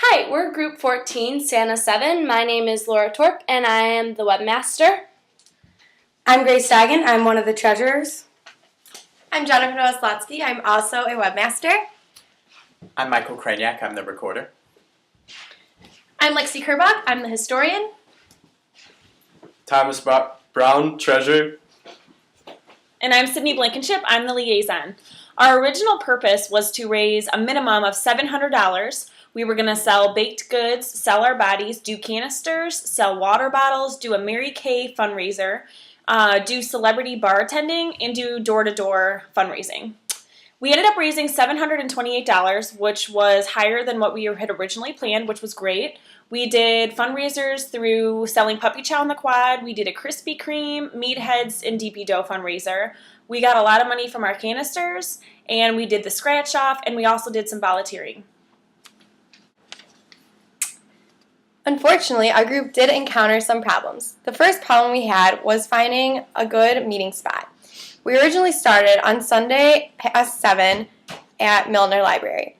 Hi, we're Group 14, Santa 7. My name is Laura Torp, and I am the webmaster. I'm Grace Dagan. I'm one of the treasurers. I'm Jennifer Oslotsky. I'm also a webmaster. I'm Michael Kraniak. I'm the recorder. I'm Lexi Kerbach. I'm the historian. Thomas Brown, treasurer. And I'm Sydney Blankenship. I'm the liaison. Our original purpose was to raise a minimum of $700. We were going to sell baked goods, sell our bodies, do canisters, sell water bottles, do a Mary Kay fundraiser, do celebrity bartending, and do door-to-door fundraising. We ended up raising $728, which was higher than what we had originally planned, which was great. We did fundraisers through selling puppy chow in the quad. We did a Krispy Kreme, meatheads, and DP dough fundraiser. We got a lot of money from our canisters, and we did the scratch off, and we also did some volunteering. Unfortunately, our group did encounter some problems. The first problem we had was finding a good meeting spot. We originally started on Sunday past 7 at Milner Library.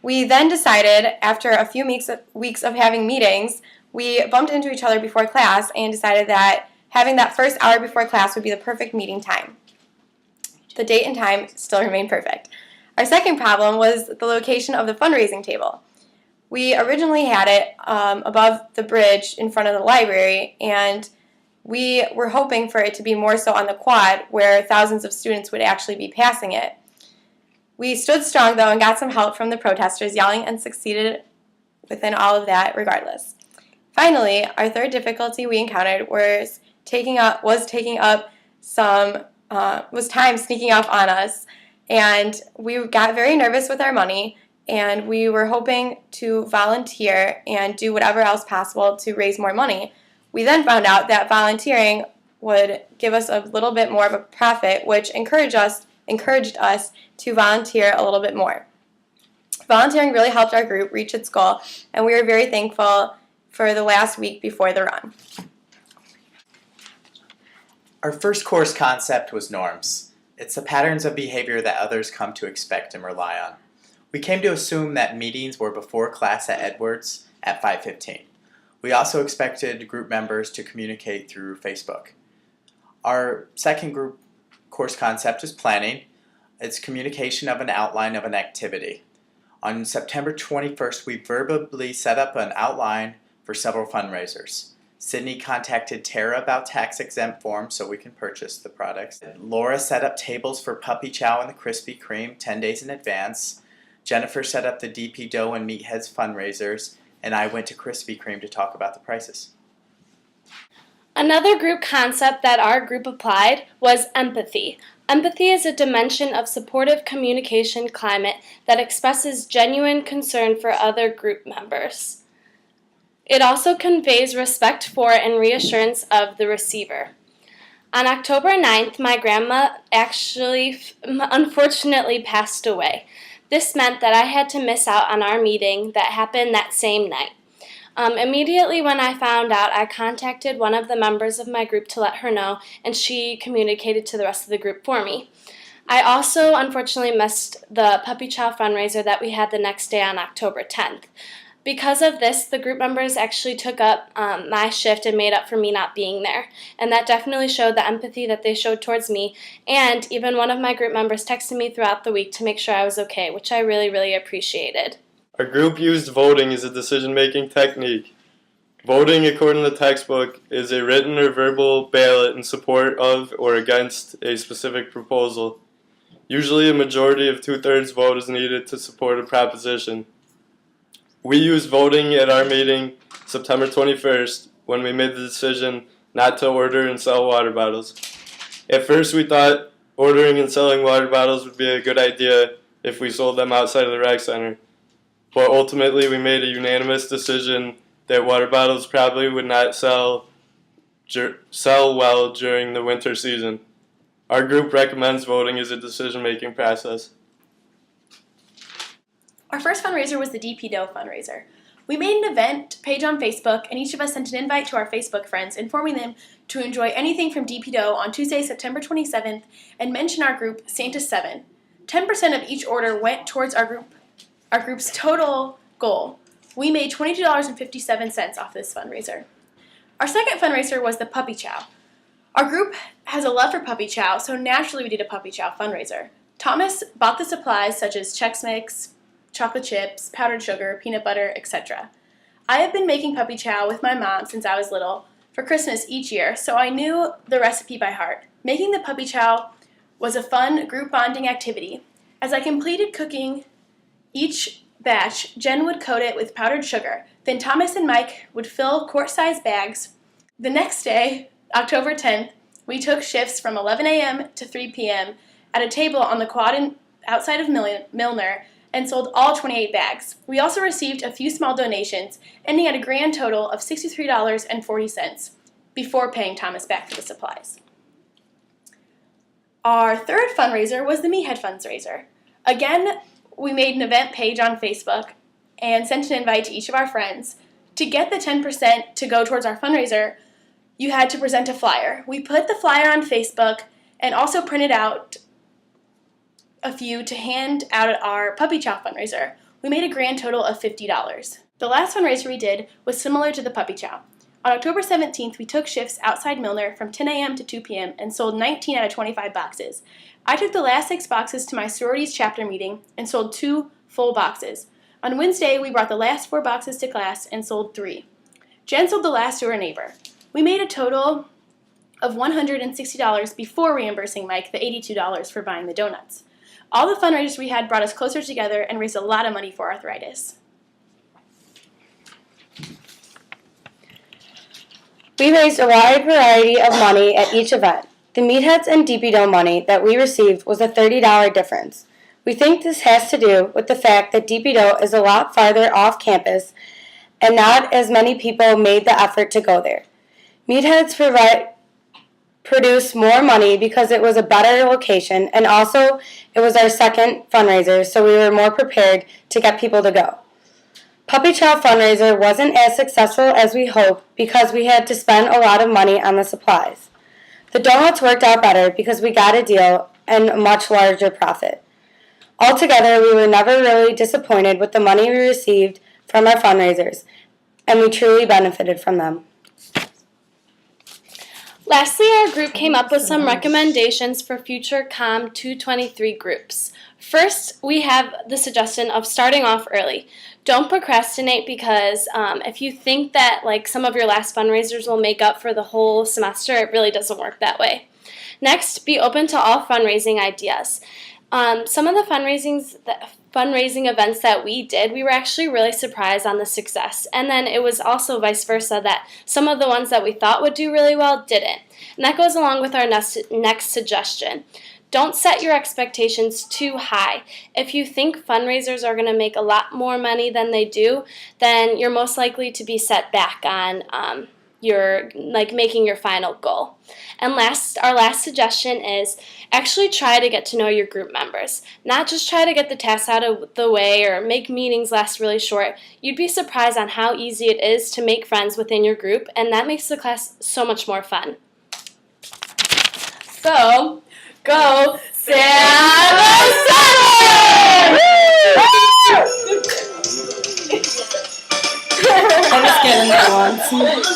We then decided, after a few weeks of having meetings, we bumped into each other before class and decided that having that first hour before class would be the perfect meeting time. The date and time still remained perfect. Our second problem was the location of the fundraising table. We originally had it above the bridge in front of the library, and we were hoping for it to be more so on the quad where thousands of students would actually be passing it. We stood strong though and got some help from the protesters yelling and succeeded within all of that regardless. Finally, our third difficulty we encountered was time sneaking up on us, and we got very nervous with our money, and we were hoping to volunteer and do whatever else possible to raise more money. We then found out that volunteering would give us a little bit more of a profit, which encouraged us to volunteer a little bit more. Volunteering really helped our group reach its goal, and we were very thankful for the last week before the run. Our first course concept was norms. It's the patterns of behavior that others come to expect and rely on. We came to assume that meetings were before class at Edwards at 5:15. We also expected group members to communicate through Facebook. Our second group course concept is planning. It's communication of an outline of an activity. On September 21st, we verbally set up an outline for several fundraisers. Sydney contacted Tara about tax-exempt forms so we can purchase the products. Laura set up tables for puppy chow and the Krispy Kreme 10 days in advance. Jennifer set up the DP dough and meatheads fundraisers, and I went to Krispy Kreme to talk about the prices. Another group concept that our group applied was empathy. Empathy is a dimension of supportive communication climate that expresses genuine concern for other group members. It also conveys respect for and reassurance of the receiver. On October 9th, my grandma unfortunately passed away. This meant that I had to miss out on our meeting that happened that same night. Immediately when I found out, I contacted one of the members of my group to let her know, and she communicated to the rest of the group for me. I also unfortunately missed the puppy chow fundraiser that we had the next day on October 10th. Because of this, the group members actually took up my shift and made up for me not being there. And that definitely showed the empathy that they showed towards me. And even one of my group members texted me throughout the week to make sure I was okay, which I really, really appreciated. Our group used voting as a decision-making technique. Voting, according to the textbook, is a written or verbal ballot in support of or against a specific proposal. Usually a majority of 2/3 vote is needed to support a proposition. We used voting at our meeting September 21st when we made the decision not to order and sell water bottles. At first we thought ordering and selling water bottles would be a good idea if we sold them outside of the rec center. But ultimately we made a unanimous decision that water bottles probably would not sell well during the winter season. Our group recommends voting as a decision-making process. Our first fundraiser was the DP dough fundraiser. We made an event page on Facebook, and each of us sent an invite to our Facebook friends, informing them to enjoy anything from DP dough on Tuesday, September 27th, and mention our group, Santa 7. 10% of each order went towards our group's total goal. We made $22.57 off this fundraiser. Our second fundraiser was the Puppy Chow. Our group has a love for Puppy Chow, so naturally we did a Puppy Chow fundraiser. Thomas bought the supplies such as Chex Mix, chocolate chips, powdered sugar, peanut butter, etc. I have been making Puppy Chow with my mom since I was little for Christmas each year, so I knew the recipe by heart. Making the Puppy Chow was a fun group bonding activity. As I completed cooking each batch, Jen would coat it with powdered sugar. Then Thomas and Mike would fill quart-sized bags. The next day, October 10th, we took shifts from 11 a.m. to 3 p.m. at a table on the quad outside of Milner and sold all 28 bags. We also received a few small donations, ending at a grand total of $63.40 before paying Thomas back for the supplies. Our third fundraiser was the Meathead fundraiser. Again, we made an event page on Facebook and sent an invite to each of our friends. To get the 10% to go towards our fundraiser, you had to present a flyer. We put the flyer on Facebook and also printed out a few to hand out at our Puppy Chow fundraiser. We made a grand total of $50. The last fundraiser we did was similar to the Puppy Chow. On October 17th, we took shifts outside Milner from 10 a.m. to 2 p.m. and sold 19 out of 25 boxes. I took the last 6 boxes to my sorority's chapter meeting and sold 2 full boxes. On Wednesday, we brought the last 4 boxes to class and sold 3. Jen sold the last to her neighbor. We made a total of $160 before reimbursing Mike the $82 for buying the donuts. All the fundraisers we had brought us closer together and raised a lot of money for arthritis. We raised a wide variety of money at each event. The Meatheads and DPDO money that we received was a $30 difference. We think this has to do with the fact that DPDO is a lot farther off campus and not as many people made the effort to go there. Meatheads produced more money because it was a better location, and also it was our second fundraiser, so we were more prepared to get people to go. Puppy Chow fundraiser wasn't as successful as we hoped because we had to spend a lot of money on the supplies. The donuts worked out better because we got a deal and a much larger profit. Altogether, we were never really disappointed with the money we received from our fundraisers, and we truly benefited from them. Lastly, our group came up with some recommendations for future COM223 groups. First, we have the suggestion of starting off early. Don't procrastinate because if you think that some of your last fundraisers will make up for the whole semester, it really doesn't work that way. Next, be open to all fundraising ideas. Some of the fundraising events that we did, we were actually really surprised on the success. And then it was also vice versa that some of the ones that we thought would do really well didn't. And that goes along with our next suggestion. Don't set your expectations too high. If you think fundraisers are going to make a lot more money than they do, then you're most likely to be set back on making your final goal. And our last suggestion is actually try to get to know your group members. Not just try to get the tasks out of the way or make meetings last really short. You'd be surprised on how easy it is to make friends within your group, and that makes the class so much more fun. So, go Sam! I was getting that once.